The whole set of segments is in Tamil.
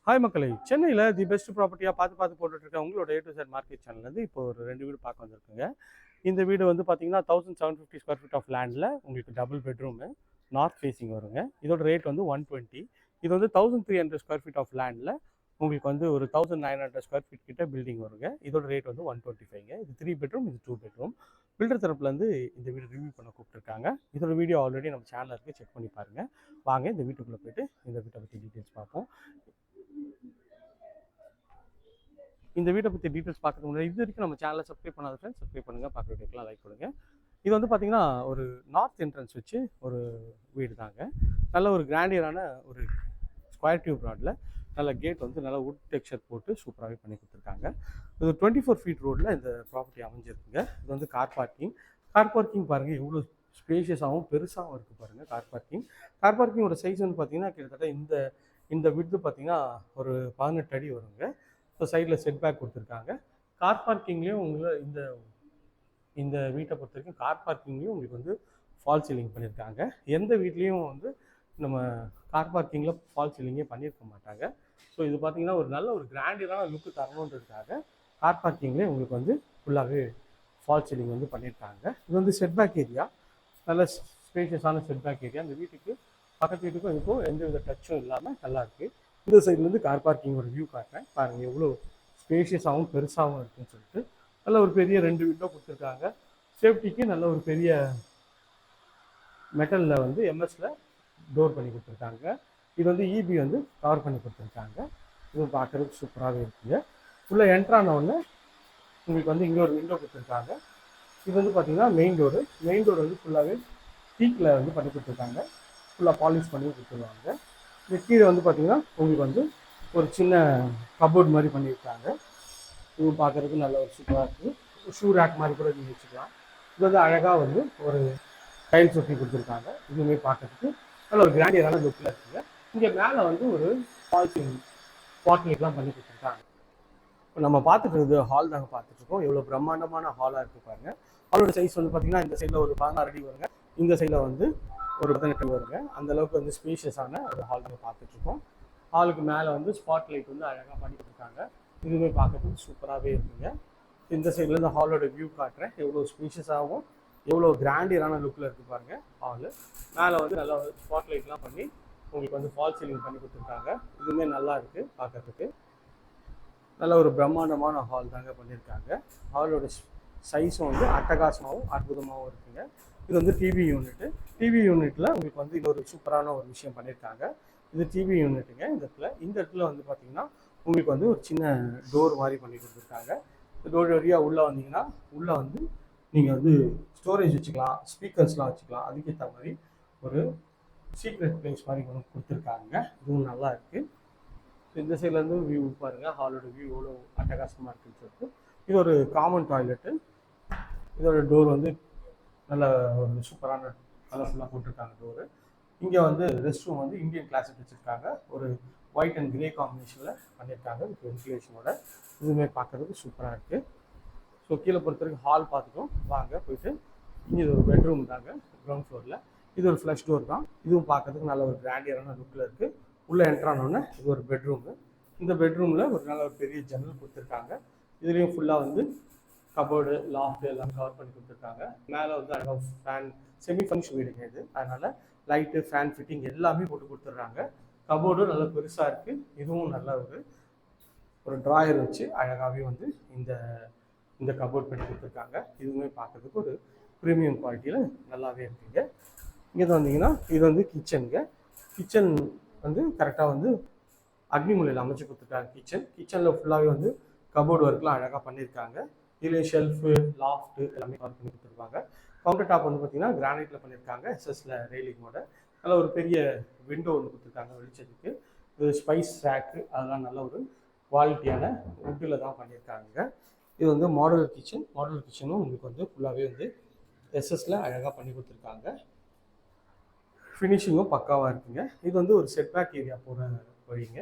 ஹாய் மக்களே, சென்னையில் தி பெஸ்ட் ப்ராப்பர்ட்டியாக பார்த்து போட்டுட்ருக்க உங்களோட A to Z மார்க்கெட் சேனல்லேருந்து இப்போ ஒரு 2 வீடு பார்க்க வந்திருக்குங்க. இந்த வீடு வந்து பார்த்தீங்கன்னா 1750 ஸ்கொயர் ஃபீட் ஆஃப் லேண்டில் உங்களுக்கு டபுள் பெட்ரூமு நார்த் ஃபேஸிங் வருங்க. இதோட ரேட் வந்து 120. இது வந்து 1300 ஸ்கொயர் ஃபீட் ஆஃப் லேண்டில் உங்களுக்கு வந்து ஒரு 1900 ஸ்கொயர் ஃபீட் கிட்ட பில்டிங் வருங்க. இதோட ரேட் வந்து 125ங்க. இது 3 பெட்ரூம், இது 2 பெட்ரூம். பில்டர் தரப்புலேருந்து இந்த வீடு ரிவ்யூ பண்ண கூப்பிட்டுருக்காங்க. இதோட வீடியோ ஆல்ரெடி நம்ம சேனலில் இருக்குது, செக் பண்ணி பாருங்கள். வாங்க இந்த வீட்டுக்குள்ளே போய்ட்டு இந்த வீட்டை பற்றி டீட்டெயில்ஸ் பார்ப்போம். இந்த வீட்டை பற்றி டீட்டெயில்ஸ் பார்க்கறதுக்கு முன்னாடி இது வரைக்கும் நம்ம சேனலை சப்ஸ்கிரைப் பண்ணாத ஃப்ரெண்ட்ஸ் சப்ஸ்கிரைப் பண்ணுங்கள், பார்க்குற வீடியோக்கெலாம் லைக் கொடுங்க. இது வந்து பார்த்திங்கன்னா ஒரு நார்த் என்ட்ரன்ஸ் வச்சு ஒரு வீடு தாங்க. நல்ல ஒரு கிராண்டியரான ஒரு ஸ்கொயர் டியூப் ராடில் நல்ல கேட் வந்து நல்லா வுட் டெக்ஸ்சர் போட்டு சூப்பராகவே பண்ணி கொடுத்துருக்காங்க. இது 24 ஃபீட் ரோடில் இந்த ப்ராப்பர்ட்டி அமைஞ்சிருக்குங்க. இது வந்து கார் பார்க்கிங் பாருங்கள் எவ்வளோ ஸ்பேஷியஸாகவும் பெருசாகவும் இருக்குது பாருங்கள். கார் பார்க்கிங்கோட சைஸ் வந்து பார்த்திங்கன்னா கிட்டத்தட்ட இந்த விட்த்து பார்த்திங்கன்னா ஒரு 18 அடி வருங்க. ஸோ சைடில் செட் பேக் கொடுத்துருக்காங்க. கார் பார்க்கிங்லேயும் உங்களுக்கு இந்த வீட்டை பொறுத்த வரைக்கும் கார் பார்க்கிங்லேயும் உங்களுக்கு வந்து ஃபால் சீலிங் பண்ணியிருக்காங்க. எந்த வீட்லேயும் வந்து நம்ம கார் பார்க்கிங்கில் ஃபால் சீலிங்கே பண்ணியிருக்க மாட்டாங்க. ஸோ இது பார்த்திங்கன்னா ஒரு நல்ல ஒரு கிராண்டியரான லுக்கு தரணுன்றதுக்காக கார் பார்க்கிங்லேயே உங்களுக்கு வந்து ஃபுல்லாகவே ஃபால் சீலிங் வந்து பண்ணியிருக்காங்க. இது வந்து செட்பேக் ஏரியா, நல்ல ஸ்பேஷியஸான செட்பேக் ஏரியா. அந்த வீட்டுக்கு பக்கத்து வீட்டுக்கும் இதுக்கும் எந்த வித டச்சும் இல்லாமல் நல்லாயிருக்கு. இந்த சைட்லேருந்து கார் பார்க்கிங் ஒரு வியூ காட்டுறேன் பாருங்கள், எவ்வளோ ஸ்பேஷியஸாகவும் பெருசாகவும் இருக்குன்னு சொல்லிட்டு. நல்ல ஒரு பெரிய 2 விண்டோ கொடுத்துருக்காங்க. சேஃப்டிக்கு நல்ல ஒரு பெரிய மெட்டலில் வந்து எம்எஸ்ல டோர் பண்ணி கொடுத்துருக்காங்க. இது வந்து இபி வந்து கவர் பண்ணி கொடுத்துருக்காங்க. இது பார்க்குறதுக்கு சூப்பராகவே இருக்குங்க. உள்ளே என்ட்ரானவுடனே உங்களுக்கு வந்து இங்கே ஒரு விண்டோ கொடுத்துருக்காங்க. இது வந்து பார்த்திங்கன்னா மெயின் டோர் வந்து ஃபுல்லாகவே டீக்கில் வந்து பண்ணி கொடுத்துருக்காங்க. ஃபுல்லாக பாலிஷ் பண்ணி கொடுத்துருவாங்க. இந்த கீழே வந்து பார்த்திங்கன்னா உங்களுக்கு வந்து ஒரு சின்ன கபோர்ட் மாதிரி பண்ணியிருக்காங்க. இது பார்க்குறதுக்கு நல்ல ஒரு சூப்பராக இருக்குது. ஷூ ரேக் மாதிரி கூட நீங்கள் வச்சுக்கலாம். இது வந்து அழகாக வந்து ஒரு டைல்ஸ் ஒட்டி கொடுத்துருக்காங்க. இதுவுமே பார்க்குறதுக்கு நல்ல ஒரு கிராண்டியரான லுக்கில் இருக்குங்க. இங்கே மேலே வந்து ஒரு ஃபால்சிங் ஸ்பாட்லைட்லாம் பண்ணி கொடுத்துருக்காங்க. இப்போ நம்ம பார்த்துட்டு ஹால் தாங்க பார்த்துட்ருக்கோம். எவ்வளோ பிரம்மாண்டமான ஹாலாக இருக்குது பாருங்கள். ஹாலோட சைஸ் வந்து பார்த்திங்கன்னா இந்த சைடில் ஒரு 16 அடி வருங்க, இந்த சைடில் வந்து ஒரு 18 அடி வருங்க. அந்தளவுக்கு வந்து ஸ்பேஷியஸான ஒரு ஹால் நம்ம பார்த்துட்ருக்கோம். ஹாலுக்கு மேலே வந்து ஸ்பாட் லைட் வந்து அழகாக பண்ணி கொடுத்துருக்காங்க. இதுவுமே பார்க்கறதுக்கு சூப்பராகவே இருக்குங்க. இந்த சைட்லேருந்து ஹாலோட வியூ காட்டுறேன். எவ்வளோ ஸ்பேஷியஸாகவும் எவ்வளோ கிராண்டியரான லுக்கில் இருக்குது பாருங்கள் ஹாலு. மேலே வந்து நல்லா ஸ்பாட் லைட்லாம் பண்ணி உங்களுக்கு வந்து ஃபால் சீலிங் பண்ணி கொடுத்துருக்காங்க. இதுவுமே நல்லா இருக்குது பார்க்குறதுக்கு. நல்ல ஒரு பிரம்மாண்டமான ஹால் தாங்க பண்ணியிருக்காங்க. ஹாலோட சைஸும் வந்து அட்டகாசமாகவும் அற்புதமாகவும் இருக்குங்க. இது வந்து டிவி யூனிட்டில் உங்களுக்கு வந்து இது ஒரு சூப்பரான ஒரு விஷயம் பண்ணியிருக்காங்க. இது டிவி யூனிட்டுங்க. இந்த இடத்துல வந்து பார்த்திங்கன்னா உங்களுக்கு வந்து ஒரு சின்ன டோர் மாதிரி பண்ணி கொடுத்துருக்காங்க. இந்த டோர் வழியாக உள்ளே வந்தீங்கன்னா உள்ளே வந்து நீங்கள் வந்து ஸ்டோரேஜ் வச்சுக்கலாம், ஸ்பீக்கர்ஸ்லாம் வச்சுக்கலாம். அதுக்கேற்ற மாதிரி ஒரு சீக்ரெட் பிளேஸ் மாதிரி கொடுத்துருக்காங்க. இதுவும் நல்லா இருக்குது. இந்த சைட்லேருந்து வியூ பாருங்கள், ஹாலோட வியூ எவ்வளோ அட்டகாசமாக இருக்குன்னு சொல்லிட்டு. இது ஒரு காமன் டாய்லெட்டு. இதோட டோர் வந்து நல்ல ஒரு சூப்பரான கலர்ஃபுல்லாக போட்டிருக்காங்க டோரு. இங்கே வந்து ரெஸ்ட் ரூம் வந்து இந்தியன் கிளாஸிக் வச்சுருக்காங்க. ஒரு ஒயிட் அண்ட் கிரே காம்பினேஷனில் பண்ணியிருக்காங்க வித் வென்டிலேஷனோட. இதுவுமே பார்க்குறதுக்கு சூப்பராக இருக்குது. ஸோ கீழே பொறுத்த வரைக்கும் ஹால் பார்த்துட்டோம். வாங்க போயிட்டு இங்கே இது ஒரு பெட்ரூம் தாங்க கிரவுண்ட் ஃப்ளோரில். இது ஒரு ஃப்ளஷ் டோர் தான். இதுவும் பார்க்கறதுக்கு நல்ல ஒரு கிராண்டியரான லுக்கில் இருக்குது. உள்ளே என்ட்ரானோடனே இது ஒரு பெட்ரூமு. இந்த பெட்ரூமில் ஒரு நல்ல ஒரு பெரிய ஜன்னல் கொடுத்துருக்காங்க. இதுலேயும் ஃபுல்லாக வந்து கபோர்டு, லாஃப்ட் எல்லாம் கவர் பண்ணி கொடுத்துருக்காங்க. மேலே வந்து அழகாக ஃபேன், செமி ஃபங்க்ஷன் வீடுங்க இது, அதனால் லைட்டு, ஃபேன் ஃபிட்டிங் எல்லாமே போட்டு கொடுத்துட்றாங்க. கபோர்டும் நல்லா பெருசாக இருக்குது. இதுவும் நல்ல ஒரு ட்ராயர் வச்சு அழகாகவே வந்து இந்த கபோர்ட் பண்ணி கொடுத்துருக்காங்க. இதுவுமே பார்க்குறதுக்கு ஒரு ப்ரீமியம் குவாலிட்டியில் நல்லாவே இருக்குங்க. இங்கே வந்தீங்கன்னா இது வந்து கிச்சன் வந்து கரெக்டாக வந்து அக்னி மூலையில் அமைச்சு கொடுத்துருக்காங்க. கிச்சனில் ஃபுல்லாகவே வந்து கபோர்டு ஒர்க்லாம் அழகாக பண்ணியிருக்காங்க. இதுலேயே ஷெல்ஃபு, லாஃப்ட்டு எல்லாமே கவர் பண்ணி கொடுத்துருப்பாங்க. கவுண்டர் டாப் வந்து பார்த்திங்கன்னா கிரானைட்டில் பண்ணியிருக்காங்க. எஸ்எஸ்ல ரெயிலிங்கோட நல்ல ஒரு பெரிய விண்டோ ஒன்று கொடுத்துருக்காங்க வெளிச்சத்துக்கு. இது ஸ்பைஸ் ரேக்கு அதெல்லாம் நல்ல ஒரு குவாலிட்டியான வுட்டில் தான் பண்ணியிருக்காங்க. இது வந்து மாடுலர் கிச்சனும் உங்களுக்கு வந்து ஃபுல்லாகவே வந்து எஸ்எஸ்ல அழகாக பண்ணி கொடுத்துருக்காங்க. ஃபினிஷிங்கும் பக்காவாக இருக்குங்க. இது வந்து ஒரு செட்பேக் ஏரியா போகிற வழிங்க.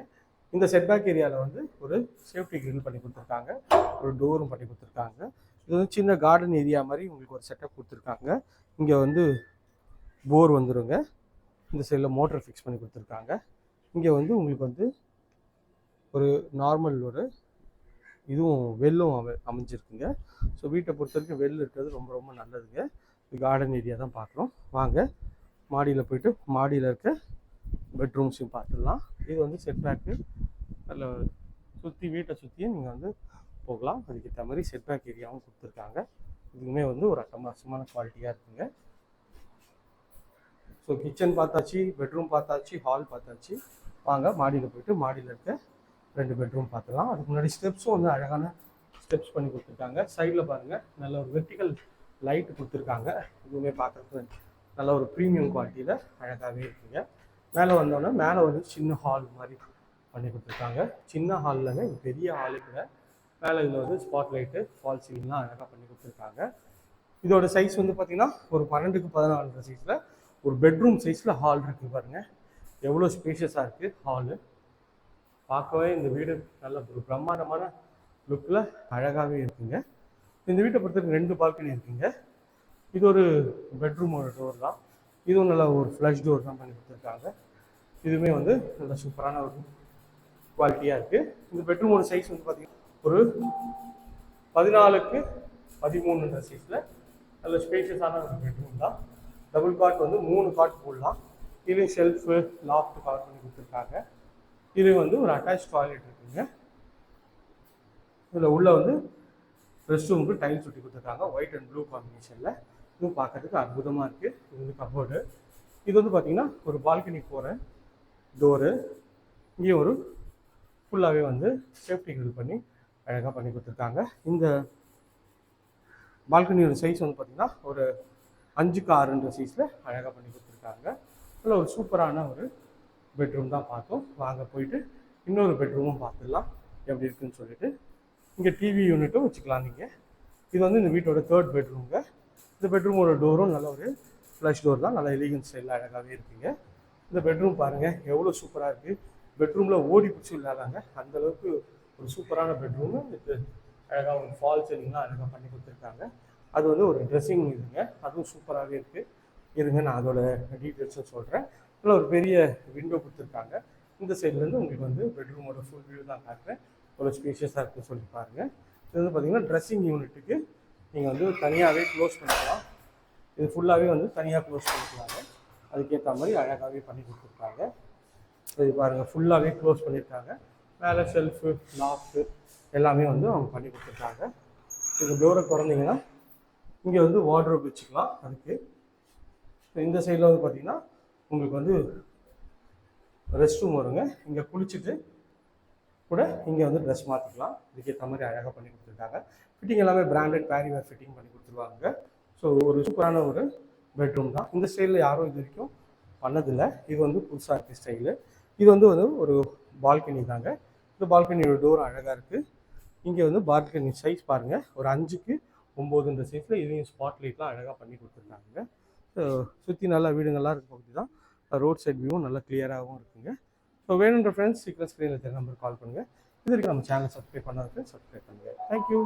இந்த செட்பேக் ஏரியாவில் வந்து ஒரு சேஃப்டி கிரில் பண்ணி கொடுத்துருக்காங்க. ஒரு டோரும் பண்ணி கொடுத்துருக்காங்க. இது வந்து சின்ன கார்டன் ஏரியா மாதிரி உங்களுக்கு ஒரு செட்டப் கொடுத்துருக்காங்க. இங்கே வந்து போர் வந்துடுங்க. இந்த சைடில் மோட்டர் ஃபிக்ஸ் பண்ணி கொடுத்துருக்காங்க. இங்கே வந்து உங்களுக்கு வந்து ஒரு நார்மல் ஒரு இதுவும் வெல்லும் அமைஞ்சிருக்குங்க. ஸோ வீட்டை பொறுத்த வரைக்கும் வெல் இருக்கிறது ரொம்ப ரொம்ப நல்லதுங்க. இது கார்டன் ஏரியா தான் பார்க்குறோம். வாங்க மாடியில் போயிட்டு மாடியில் இருக்க பெட்ரூம்ஸையும் பார்த்துடலாம். இது வந்து செட் பேக்கு அதில் சுற்றி வீட்டை சுற்றியும் நீங்கள் வந்து போகலாம். அதுக்கேற்ற மாதிரி செட் பேக் ஏரியாவும் கொடுத்துருக்காங்க. இதுவுமே வந்து ஒரு அட்டகாசமான குவாலிட்டியாக இருக்குங்க. ஸோ கிச்சன் பார்த்தாச்சு, பெட்ரூம் பார்த்தாச்சு, ஹால் பார்த்தாச்சு. வாங்க மாடியில் போயிட்டு மாடியில் இருக்க 2 பெட்ரூம் பார்த்துக்கலாம். அதுக்கு முன்னாடி ஸ்டெப்ஸும் வந்து அழகான ஸ்டெப்ஸ் பண்ணி கொடுத்துருக்காங்க. சைடில் பாருங்கள் நல்ல ஒரு வெர்டிக்கல் லைட் கொடுத்துருக்காங்க. இதுவுமே பார்க்குறதுக்கு நல்ல ஒரு ப்ரீமியம் குவாலிட்டியில் அழகாகவே இருக்குங்க. மேலே வந்தோடனே மேலே வந்து சின்ன ஹால் மாதிரி பண்ணி கொடுத்துருக்காங்க. சின்ன ஹாலில் பெரிய ஹாலு கூட மேலே இதில் வந்து ஸ்பாட் லைட்டு ஃபால் சீலிங்லாம் அழகாக பண்ணி கொடுத்துருக்காங்க. இதோட சைஸ் வந்து பார்த்திங்கன்னா ஒரு 12க்கு 14 சைஸில் ஒரு பெட்ரூம் சைஸில் ஹால் இருக்குது பாருங்கள். எவ்வளோ ஸ்பேஷியஸாக இருக்குது ஹாலு. பார்க்கவே இந்த வீடு நல்ல ஒரு பிரம்மாண்டமான லுக்கில் அழகாகவே இருக்குங்க. இந்த வீட்டை பொறுத்தவரைக்கும் 2 பால்கனி இருக்குங்க. இது ஒரு பெட்ரூமோட டோர் தான். இதுவும் நல்லா ஒரு ஃப்ளஷ் டோர் தான் பண்ணி கொடுத்துருக்காங்க. இதுவுமே வந்து நல்ல சூப்பரான ஒரு குவாலிட்டியாக இருக்குது. இந்த பெட்ரூமோட சைஸ் வந்து பார்த்திங்கன்னா ஒரு 14க்கு 13 சைஸில் நல்ல ஸ்பேஷியஸான ஒரு பெட்ரூம் தான். டபுள் காட் வந்து 3 காட் போடலாம். இதுலேயும் ஷெல்ஃபு லாஃப்ட் கவர் பண்ணி கொடுத்துருக்காங்க. இது வந்து ஒரு அட்டாச் டாய்லெட் இருக்குங்க. இதில் உள்ள வந்து ரெஸ்ட் ரூமுக்கு டைல்ஸ் ஒட்டி கொடுத்துருக்காங்க ஒயிட் அண்ட் ப்ளூ காம்பினேஷனில். இதுவும் பார்க்கறதுக்கு அற்புதமாக இருக்குது. இது வந்து கபோர்டு. இது வந்து பார்த்திங்கன்னா ஒரு பால்கனி போகிற டோரு. இங்கேயும் ஒரு ஃபுல்லாகவே வந்து சேஃப்டி கிரில் பண்ணி அழகாக பண்ணி கொடுத்துருக்காங்க. இந்த பால்கனியோட சைஸ் வந்து பார்த்திங்கன்னா ஒரு 5க்கு 6 சைஸில் அழகாக பண்ணி கொடுத்துருக்காங்க. அதில் ஒரு சூப்பரான ஒரு பெட்ரூம் தான் பார்த்தோம். வாங்க போயிட்டு இன்னொரு பெட்ரூமும் பார்த்துடலாம் எப்படி இருக்குன்னு சொல்லிட்டு. இங்கே டிவி யூனிட்டும் வச்சுக்கலாம் நீங்கள். இது வந்து இந்த வீட்டோட 3rd பெட்ரூமுங்க. இந்த பெட்ரூமோட டோரும் நல்ல ஒரு ஃப்ளஷ் டோர் தான். நல்லா எலிகன்ட் ஸ்டைலில் அழகாகவே இருக்குங்க. இந்த பெட்ரூம் பாருங்கள் எவ்வளோ சூப்பராக இருக்குது. பெட்ரூமில் ஓடி பிடிச்சி இல்லாதாங்க அந்தளவுக்கு ஒரு சூப்பரான பெட்ரூமு. வித் அழகாக ஒரு ஃபால் சீலிங்லாம் அழகாக பண்ணி கொடுத்துருக்காங்க. அது வந்து ஒரு ட்ரெஸ்ஸிங் இதுங்க. அதுவும் சூப்பராகவே இருக்குது. இருங்க நான் அதோட டீட்டெயில்ஸும் சொல்கிறேன். அதில் ஒரு பெரிய விண்டோ கொடுத்துருக்காங்க. இந்த சைட்லேருந்து உங்களுக்கு வந்து பெட்ரூமோட ஃபுல் வியூ தான் காட்டுறேன். ஒரு ஸ்பேஷியஸாக இருக்குன்னு சொல்லி பாருங்கள். இது வந்து பார்த்திங்கன்னா ட்ரெஸ்ஸிங் யூனிட்டுக்கு நீங்கள் வந்து தனியாகவே க்ளோஸ் பண்ணிக்கலாம். இது ஃபுல்லாகவே வந்து தனியாக க்ளோஸ் பண்ணிக்கலாங்க. அதுக்கேற்ற மாதிரி அழகாகவே பண்ணி கொடுத்துருக்காங்க. இது பாருங்கள் ஃபுல்லாகவே க்ளோஸ் பண்ணியிருக்காங்க. மேலே ஷெல்ஃபு லாஃப்ட்டு எல்லாமே வந்து அவங்க பண்ணி கொடுத்துருக்காங்க. இந்த டோரை திறந்தீங்கன்னா இங்கே வந்து வார்ட்ரோப் வச்சுக்கலாம். அதுக்கு இந்த சைடில் வந்து பார்த்திங்கன்னா உங்களுக்கு வந்து ரெஸ்ட் ரூம் வருங்க. இங்கே குளிச்சுட்டு கூட இங்கே வந்து ட்ரெஸ் மாற்றிக்கலாம். இதுக்கேற்ற மாதிரி அழகாக பண்ணி கொடுத்துருக்காங்க. ஃபிட்டிங் எல்லாமே பிராண்டட் பேரிவேர் ஃபிட்டிங் பண்ணி கொடுத்துருவாங்க. ஸோ ஒரு சூப்பரான ஒரு பெட்ரூம் தான். இந்த ஸ்டைலில் யாரும் இது வரைக்கும் பண்ணதில்லை. இது வந்து புதுசாக இருக்குது ஸ்டைலு. இது வந்து ஒரு பால்கனி தாங்க. இந்த பால்கனியோட டோர் அழகாக இருக்குது. இங்கே வந்து பால்கனி சைஸ் பாருங்கள் ஒரு 5க்கு 9 சைஸில் இதையும் ஸ்பாட் லைட்லாம் அழகாக பண்ணி கொடுத்துருக்காங்க. சுற்றி நல்லா வீடுங்கள்லாம் இருக்க பகுதி தான். ரோட் சைட் வியூவும் நல்லா கிளியராகவும் இருக்குங்க. ஸோ வேணுன்ற ஃப்ரெண்ட்ஸ் சீக்கிரம் ஸ்க்ரீனில் தெரிய நம்பருக்கு கால் பண்ணுங்கள். இது வரைக்கும் நம்ம சேனல் சப்ஸ்கிரைப் பண்ணாதது சப்ஸ்கிரைப் பண்ணுங்கள். தேங்க்யூ.